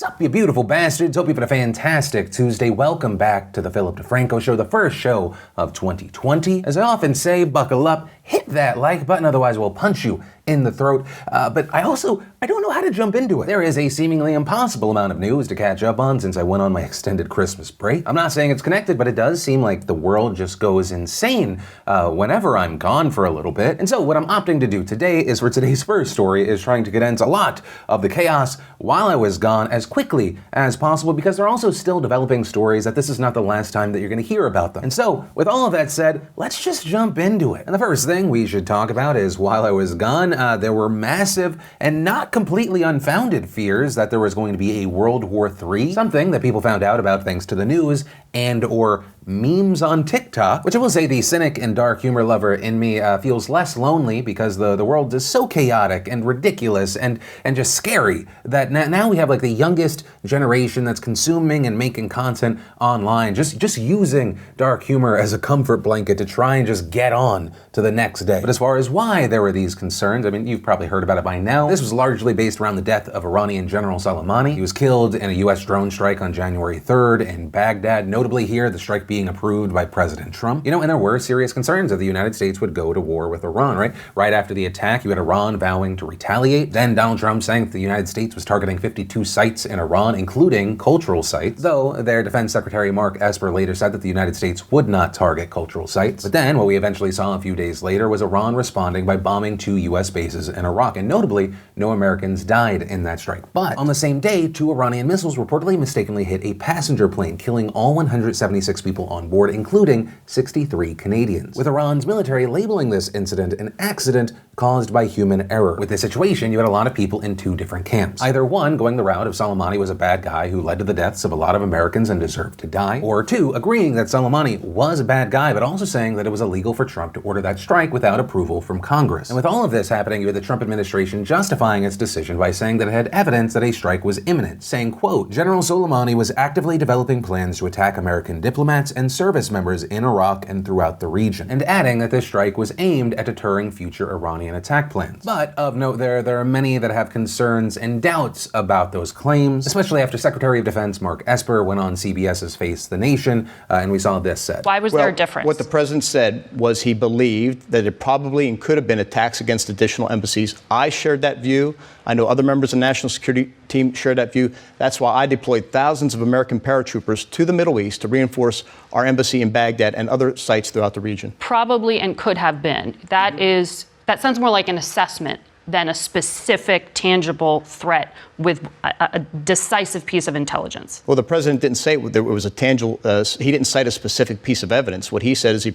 Sup, you beautiful bastards? Hope you've had a fantastic Tuesday. Welcome back to the Philip DeFranco Show, the first show of 2020. As I often say, buckle up, hit that like button, otherwise we'll punch you in the throat. But I don't know how to jump into it. There is a seemingly impossible amount of news to catch up on since I went on my extended Christmas break. I'm not saying it's connected, but it does seem like the world just goes insane whenever I'm gone for a little bit. And so what I'm opting to do today is, for today's first story, is trying to condense a lot of the chaos while I was gone as quickly as possible, because they're also still developing stories that this is not the last time that you're going to hear about them. And so, with all of that said, let's just jump into it. And the first thing we should talk about is, while I was gone, there were massive and not completely unfounded fears that there was going to be a World War III, something that people found out about thanks to the news and or memes on TikTok, which I will say the cynic and dark humor lover in me feels less lonely, because the world is so chaotic and ridiculous and just scary that now we have like the youngest generation that's consuming and making content online, just using dark humor as a comfort blanket to try and just get on to the next day. But as far as why there were these concerns, I mean, you've probably heard about it by now. This was largely based around the death of Iranian General Soleimani. He was killed in a U.S. drone strike on January 3rd in Baghdad, notably here, the strike being approved by President Trump. You know, and there were serious concerns that the United States would go to war with Iran, right? Right after the attack, you had Iran vowing to retaliate. Then Donald Trump saying that the United States was targeting 52 sites in Iran, including cultural sites, though their Defense Secretary Mark Esper later said that the United States would not target cultural sites. But then what we eventually saw a few days later was Iran responding by bombing 2 U.S. bases in Iraq, and notably, no Americans died in that strike. But on the same day, 2 Iranian missiles reportedly mistakenly hit a passenger plane, killing all 176 people on board, including 63 Canadians, with Iran's military labeling this incident an accident caused by human error. With this situation, you had a lot of people in 2 different camps. Either 1, going the route of Soleimani was a bad guy who led to the deaths of a lot of Americans and deserved to die, or 2, agreeing that Soleimani was a bad guy, but also saying that it was illegal for Trump to order that strike without approval from Congress. And with all of this happening, you had the Trump administration justifying its decision by saying that it had evidence that a strike was imminent, saying, quote, General Soleimani was actively developing plans to attack American diplomats and service members in Iraq and throughout the region, and adding that this strike was aimed at deterring future Iranian attack plans. But of note, there are many that have concerns and doubts about those claims, especially after Secretary of Defense Mark Esper went on CBS's Face the Nation, and we saw this said. Why was there a difference? What the president said was he believed that it probably and could have been attacks against additional embassies. I shared that view. I know other members of the national security team shared that view. That's why I deployed thousands of American paratroopers to the Middle East to reinforce our embassy in Baghdad and other sites throughout the region. Probably and could have been. That sounds more like an assessment than a specific, tangible threat with a decisive piece of intelligence. Well, the president didn't say there was a tangible, he didn't cite a specific piece of evidence. What he said is he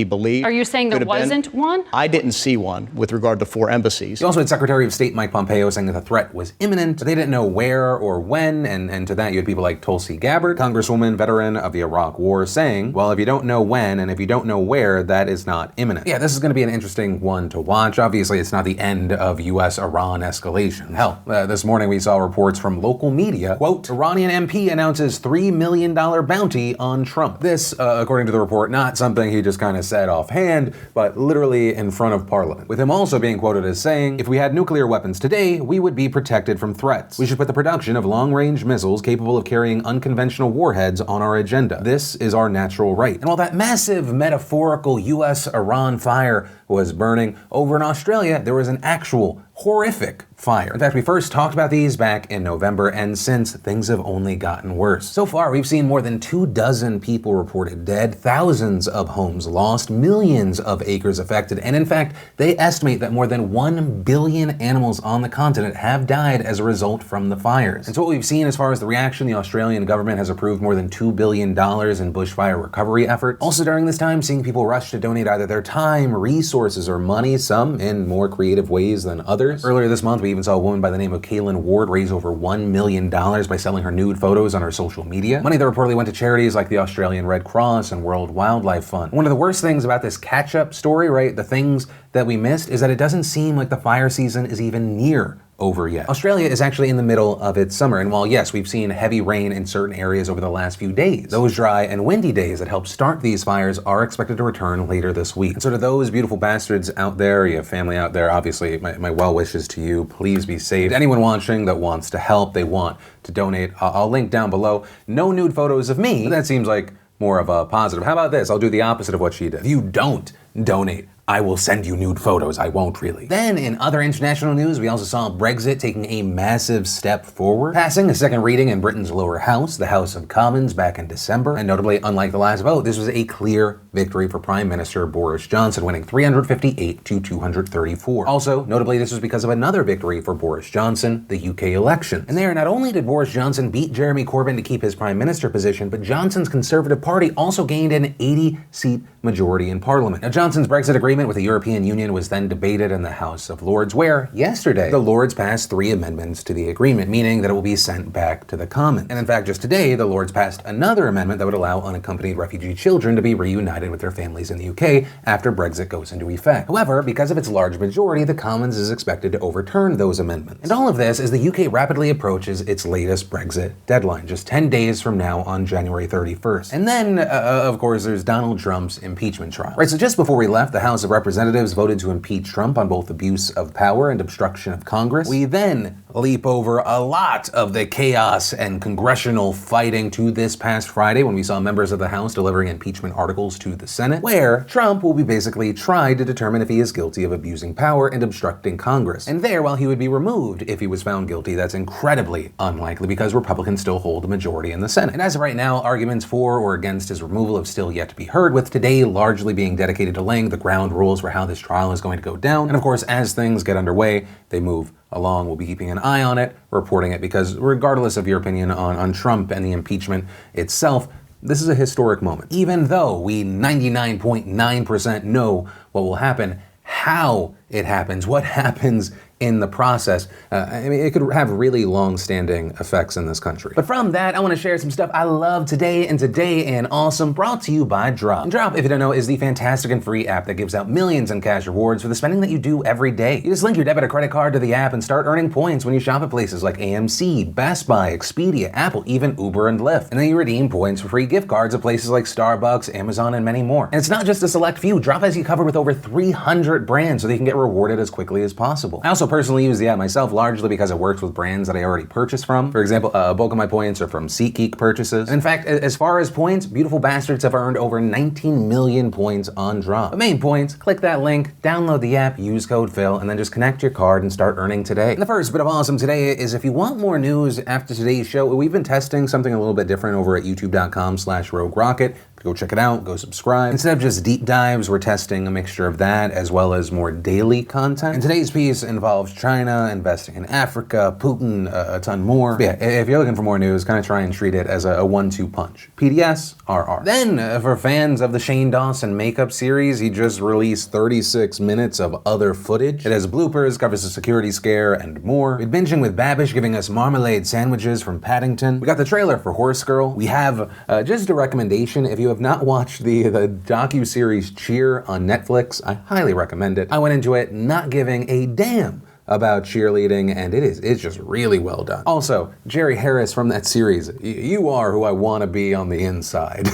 believed. Are you saying there wasn't one? I didn't see one with regard to 4 embassies. You also had Secretary of State Mike Pompeo saying that the threat was imminent, but they didn't know where or when, and to that you had people like Tulsi Gabbard, Congresswoman, veteran of the Iraq War, saying, well, if you don't know when and if you don't know where, that is not imminent. Yeah, this is going to be an interesting one to watch. Obviously, it's not the end of U.S. Iran escalations. Hell, this morning we saw reports from local media, quote, Iranian MP announces $3 million bounty on Trump. This, according to the report, not something he just kind of said offhand, but literally in front of Parliament, with him also being quoted as saying, if we had nuclear weapons today, we would be protected from threats. We should put the production of long-range missiles capable of carrying unconventional warheads on our agenda. This is our natural right. And while that massive metaphorical U.S.-Iran fire was burning, over in Australia, there was an actual horrific fire. In fact, we first talked about these back in November, and since, things have only gotten worse. So far, we've seen more than 24 people reported dead, thousands of homes lost, millions of acres affected, and in fact, they estimate that more than 1 billion animals on the continent have died as a result from the fires. And so what we've seen as far as the reaction, the Australian government has approved more than $2 billion in bushfire recovery efforts. Also during this time, seeing people rush to donate either their time, resources, or money, some in more creative ways than others. Earlier this month, we even saw a woman by the name of Kaylin Ward raise over $1 million by selling her nude photos on her social media. Money that reportedly went to charities like the Australian Red Cross and World Wildlife Fund. One of the worst things about this catch-up story, right, the things that we missed, is that it doesn't seem like the fire season is even near over yet. Australia is actually in the middle of its summer, and while yes, we've seen heavy rain in certain areas over the last few days, those dry and windy days that helped start these fires are expected to return later this week. And so to those beautiful bastards out there, you have family out there, obviously my well wishes to you. Please be safe. Anyone watching that wants to help, they want to donate, I'll link down below. No nude photos of me, but that seems like more of a positive. How about this? I'll do the opposite of what she did. If you don't donate, I will send you nude photos. I won't really. Then in other international news, we also saw Brexit taking a massive step forward, passing a second reading in Britain's lower house, the House of Commons, back in December. And notably, unlike the last vote, this was a clear victory for Prime Minister Boris Johnson, winning 358 to 234. Also, notably, this was because of another victory for Boris Johnson, the UK election. And there, not only did Boris Johnson beat Jeremy Corbyn to keep his Prime Minister position, but Johnson's Conservative Party also gained an 80-seat majority in Parliament. Now, Johnson's Brexit agreement with the European Union was then debated in the House of Lords, where, yesterday, the Lords passed 3 amendments to the agreement, meaning that it will be sent back to the Commons. And in fact, just today, the Lords passed another amendment that would allow unaccompanied refugee children to be reunited with their families in the UK after Brexit goes into effect. However, because of its large majority, the Commons is expected to overturn those amendments. And all of this as the UK rapidly approaches its latest Brexit deadline, just 10 days from now on January 31st. And then, of course, there's Donald Trump's impeachment trial. Right, so just before we left, the House of Representatives voted to impeach Trump on both abuse of power and obstruction of Congress. We then leap over a lot of the chaos and congressional fighting to this past Friday when we saw members of the House delivering impeachment articles to the Senate, where Trump will be basically tried to determine if he is guilty of abusing power and obstructing Congress. And there, while he would be removed if he was found guilty, that's incredibly unlikely because Republicans still hold a majority in the Senate. And as of right now, arguments for or against his removal have still yet to be heard, with today largely being dedicated to laying the ground rules for how this trial is going to go down. And of course, as things get underway, they move along. We'll be keeping an eye on it, reporting it, because regardless of your opinion on Trump and the impeachment itself, this is a historic moment. Even though we 99.9% know what will happen, how it happens, what happens in the process, I mean, it could have really long-standing effects in this country. But from that, I want to share some stuff I love today in Awesome, brought to you by Drop. And Drop, if you don't know, is the fantastic and free app that gives out millions in cash rewards for the spending that you do every day. You just link your debit or credit card to the app and start earning points when you shop at places like AMC, Best Buy, Expedia, Apple, even Uber and Lyft. And then you redeem points for free gift cards at places like Starbucks, Amazon, and many more. And it's not just a select few. Drop has you covered with over 300 brands so they can get rewarded as quickly as possible. I also personally use the app myself, largely because it works with brands that I already purchased from. For example, a bulk of my points are from SeatGeek purchases. And in fact, as far as points, beautiful bastards have earned over 19 million points on Drop. The main points, click that link, download the app, use code Phil, and then just connect your card and start earning today. And the first bit of awesome today is if you want more news after today's show, we've been testing something a little bit different over at youtube.com/roguerocket. Go check it out, go subscribe. Instead of just deep dives, we're testing a mixture of that as well as more daily content. And today's piece involves China, investing in Africa, Putin, a ton more. But yeah, if you're looking for more news, kind of try and treat it as a 1-2 punch. PDS, RR. Then, for fans of the Shane Dawson makeup series, he just released 36 minutes of other footage. It has bloopers, covers a security scare, and more. We're binging with Babish giving us marmalade sandwiches from Paddington. We got the trailer for Horse Girl. We have just a recommendation. If you have not watched the docu-series Cheer on Netflix, I highly recommend it. I went into it not giving a damn about cheerleading, and it's just really well done. Also, Jerry Harris from that series, you are who I want to be on the inside.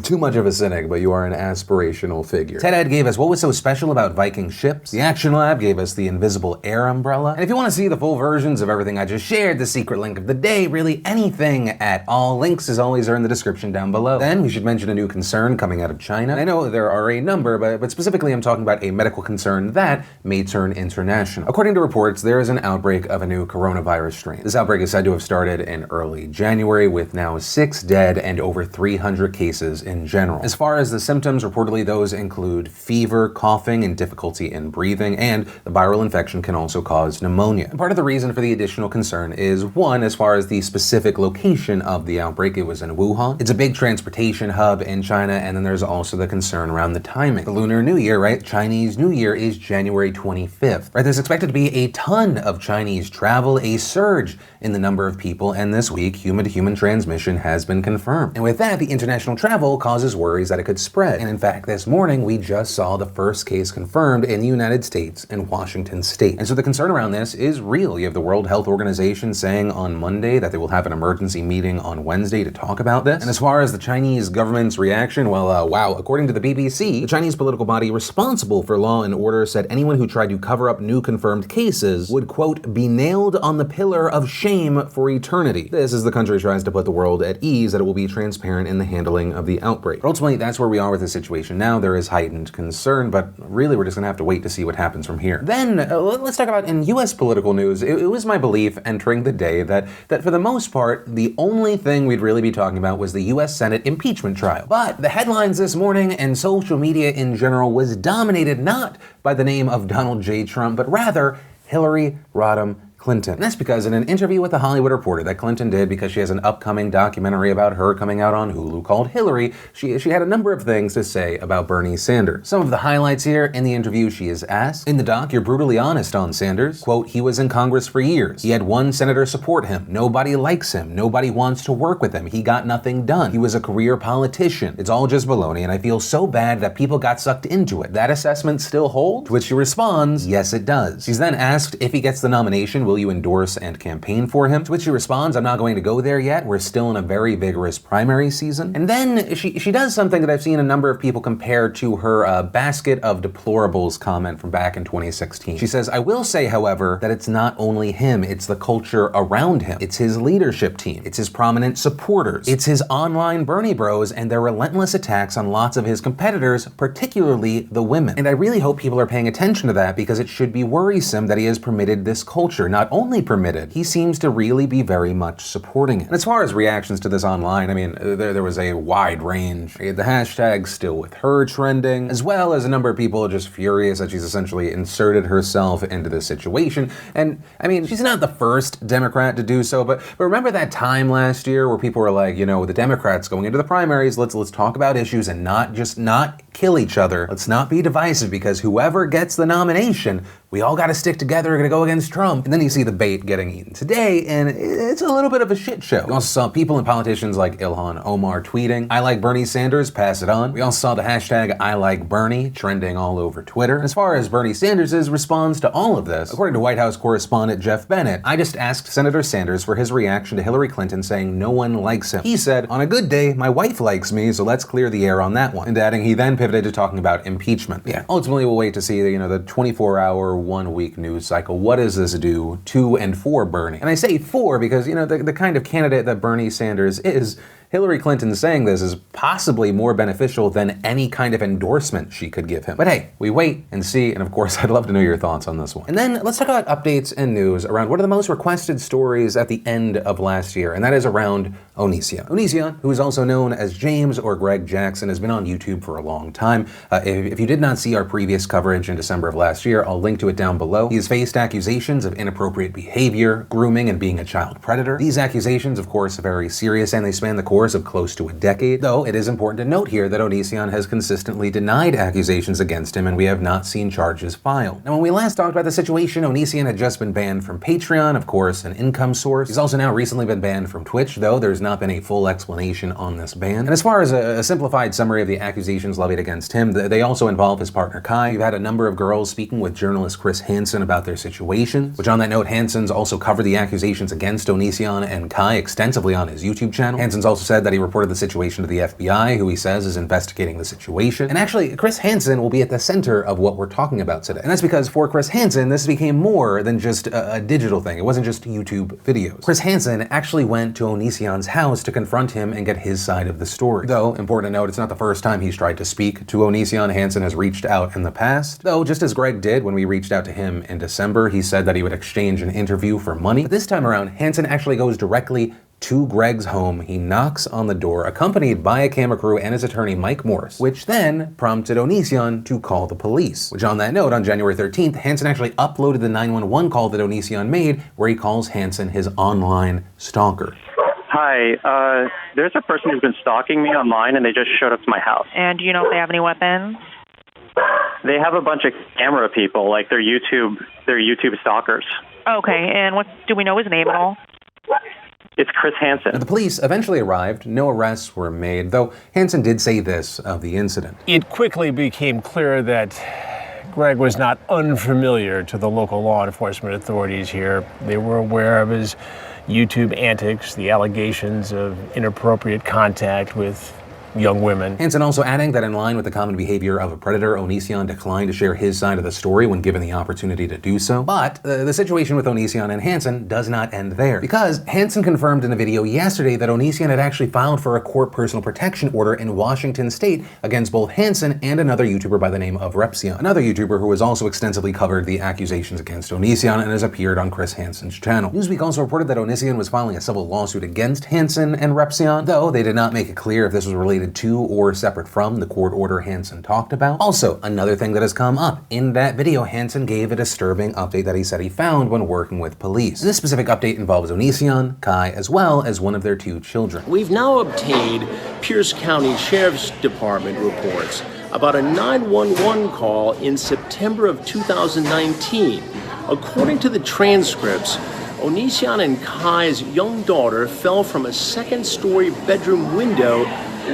Too much of a cynic, but you are an aspirational figure. Ted Ed gave us what was so special about Viking ships. The Action Lab gave us the invisible air umbrella. And if you want to see the full versions of everything I just shared, the secret link of the day, really anything at all, links as always are in the description down below. Then we should mention a new concern coming out of China. And I know there are a number, but specifically I'm talking about a medical concern that may turn international. According to reports, there is an outbreak of a new coronavirus strain. This outbreak is said to have started in early January, with now 6 dead and over 300 cases in general. As far as the symptoms, reportedly those include fever, coughing, and difficulty in breathing, and the viral infection can also cause pneumonia. And part of the reason for the additional concern is, one, as far as the specific location of the outbreak, it was in Wuhan. It's a big transportation hub in China, and then there's also the concern around the timing. The Lunar New Year, right? Chinese New Year is January 25th, right? There's expected to be a ton of Chinese travel, a surge in the number of people, and this week, human-to-human transmission has been confirmed. And with that, the international travel causes worries that it could spread. And in fact, this morning, we just saw the first case confirmed in the United States in Washington state. And so the concern around this is real. You have the World Health Organization saying on Monday that they will have an emergency meeting on Wednesday to talk about this. And as far as the Chinese government's reaction, well, wow, according to the BBC, the Chinese political body responsible for law and order said anyone who tried to cover up new confirmed cases would, quote, be nailed on the pillar of shame for eternity. This as the country tries to put the world at ease that it will be transparent in the handling of the outbreak. But ultimately, that's where we are with the situation now. There is heightened concern, but really we're just gonna have to wait to see what happens from here. Then, let's talk about in US political news. It was my belief entering the day that for the most part, the only thing we'd really be talking about was the US Senate impeachment trial. But the headlines this morning and social media in general was dominated not by the name of Donald J. Trump, but rather Hillary Rodham Clinton. And that's because in an interview with The Hollywood Reporter that Clinton did because she has an upcoming documentary about her coming out on Hulu called Hillary, she had a number of things to say about Bernie Sanders. Some of the highlights here in the interview, she is asked, in the doc, you're brutally honest on Sanders. Quote, he was in Congress for years. He had one senator support him. Nobody likes him. Nobody wants to work with him. He got nothing done. He was a career politician. It's all just baloney, and I feel so bad that people got sucked into it. That assessment still hold? To which she responds, yes, it does. She's then asked if he gets the nomination, will you endorse and campaign for him? To which she responds, I'm not going to go there yet. We're still in a very vigorous primary season. And then she does something that I've seen a number of people compare to her basket of deplorables comment from back in 2016. She says, I will say, however, that it's not only him, it's the culture around him. It's his leadership team. It's his prominent supporters. It's his online Bernie bros and their relentless attacks on lots of his competitors, particularly the women. And I really hope people are paying attention to that because it should be worrisome that he has permitted this culture. Not only permitted, he seems to really be very much supporting it. And as far as reactions to this online, I mean, there was a wide range. The hashtag still with her trending, as well as a number of people just furious that she's essentially inserted herself into this situation. And I mean, she's not the first Democrat to do so, but remember that time last year where people were like, you know, the Democrats going into the primaries, let's talk about issues and not kill each other. Let's not be divisive because whoever gets the nomination, we all got to stick together, we're going to go against Trump. And then you see the bait getting eaten today, and it's a little bit of a shit show. We also saw people and politicians like Ilhan Omar tweeting, I like Bernie Sanders, pass it on. We also saw the hashtag I like Bernie trending all over Twitter. As far as Bernie Sanders' response to all of this, according to White House correspondent Jeff Bennett, I just asked Senator Sanders for his reaction to Hillary Clinton saying no one likes him. He said, on a good day, my wife likes me, so let's clear the air on that one. And adding, he then pivoted to talking about impeachment. Yeah, ultimately we'll wait to see the 24-hour, 1-week news cycle. What does this do to and for Bernie? And I say for because, the kind of candidate that Bernie Sanders is, Hillary Clinton saying this is possibly more beneficial than any kind of endorsement she could give him. But hey, we wait and see, and of course, I'd love to know your thoughts on this one. And then let's talk about updates and news around one of the most requested stories at the end of last year, and that is around Onision. Onision, who is also known as James or Greg Jackson, has been on YouTube for a long time. If you did not see our previous coverage in December of last year, I'll link to it down below. He has faced accusations of inappropriate behavior, grooming, and being a child predator. These accusations, of course, are very serious, and they span the course of close to a decade, though it is important to note here that Onision has consistently denied accusations against him, and we have not seen charges filed. Now, when we last talked about the situation, Onision had just been banned from Patreon, of course, an income source. He's also now recently been banned from Twitch, though there's not been a full explanation on this ban. And as far as a simplified summary of the accusations levied against him, they also involve his partner Kai. You've had a number of girls speaking with journalist Chris Hansen about their situations, which on that note, Hansen's also covered the accusations against Onision and Kai extensively on his YouTube channel. Hansen's also said that he reported the situation to the FBI, who he says is investigating the situation. And actually, Chris Hansen will be at the center of what we're talking about today. And that's because for Chris Hansen, this became more than just a digital thing. It wasn't just YouTube videos. Chris Hansen actually went to Onision's house to confront him and get his side of the story. Though, important to note, it's not the first time he's tried to speak to Onision. Hansen has reached out in the past. Though, just as Greg did when we reached out to him in December, he said that he would exchange an interview for money. But this time around, Hansen actually goes directly to Greg's home. He knocks on the door, accompanied by a camera crew and his attorney, Mike Morse, which then prompted Onision to call the police. Which on that note, on January 13th, Hansen actually uploaded the 911 call that Onision made, where he calls Hansen his online stalker. Hi, there's a person who's been stalking me online and they just showed up to my house. And do you know if they have any weapons? They have a bunch of camera people, like they're YouTube stalkers. Okay, and do we know his name at all? It's Chris Hansen. The police eventually arrived. No arrests were made, though Hansen did say this of the incident. It quickly became clear that Greg was not unfamiliar to the local law enforcement authorities here. They were aware of his YouTube antics, the allegations of inappropriate contact with young women. Hansen also adding that in line with the common behavior of a predator, Onision declined to share his side of the story when given the opportunity to do so. But the situation with Onision and Hansen does not end there, because Hansen confirmed in a video yesterday that Onision had actually filed for a court personal protection order in Washington state against both Hansen and another YouTuber by the name of Repsion, another YouTuber who has also extensively covered the accusations against Onision and has appeared on Chris Hansen's channel. Newsweek also reported that Onision was filing a civil lawsuit against Hansen and Repsion, though they did not make it clear if this was related to or separate from the court order Hansen talked about. Also, another thing that has come up, in that video, Hansen gave a disturbing update that he said he found when working with police. This specific update involves Onision, Kai, as well as one of their 2 children. We've now obtained Pierce County Sheriff's Department reports about a 911 call in September of 2019. According to the transcripts, Onision and Kai's young daughter fell from a 2nd-story bedroom window,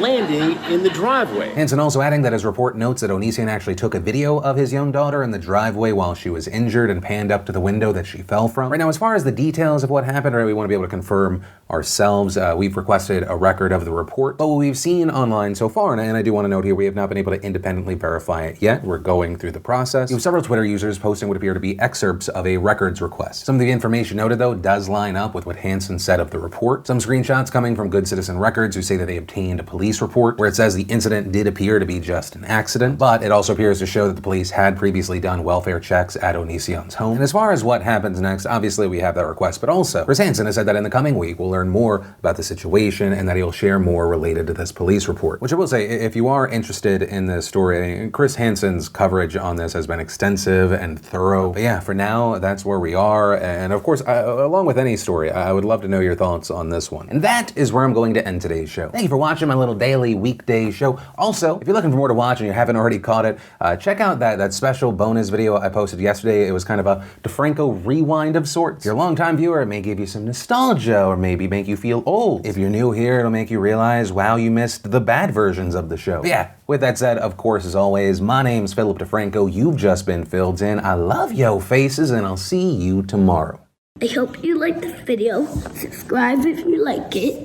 landing in the driveway. Hansen also adding that his report notes that Onision actually took a video of his young daughter in the driveway while she was injured and panned up to the window that she fell from. Right now, as far as the details of what happened, we want to be able to confirm ourselves. We've requested a record of the report, but what we've seen online so far, and I do want to note here, we have not been able to independently verify it yet. We're going through the process. We have several Twitter users posting what appear to be excerpts of a records request. Some of the information noted, though, does line up with what Hansen said of the report. Some screenshots coming from Good Citizen Records who say that they obtained a police report where it says the incident did appear to be just an accident, but it also appears to show that the police had previously done welfare checks at Onision's home. And as far as what happens next, obviously we have that request, but also Chris Hansen has said that in the coming week we'll learn more about the situation and that he'll share more related to this police report. Which I will say, if you are interested in this story, Chris Hansen's coverage on this has been extensive and thorough. But yeah, for now, that's where we are. And of course, along with any story, I would love to know your thoughts on this one. And that is where I'm going to end today's show. Thank you for watching my little daily weekday show. Also, if you're looking for more to watch and you haven't already caught it, check out that special bonus video I posted yesterday. It was kind of a DeFranco rewind of sorts. If you're a longtime viewer, it may give you some nostalgia or maybe make you feel old. If you're new here, it'll make you realize, wow, you missed the bad versions of the show. But yeah, with that said, of course, as always, my name's Philip DeFranco. You've just been filled in. I love yo faces, and I'll see you tomorrow. I hope you liked this video. Subscribe if you like it.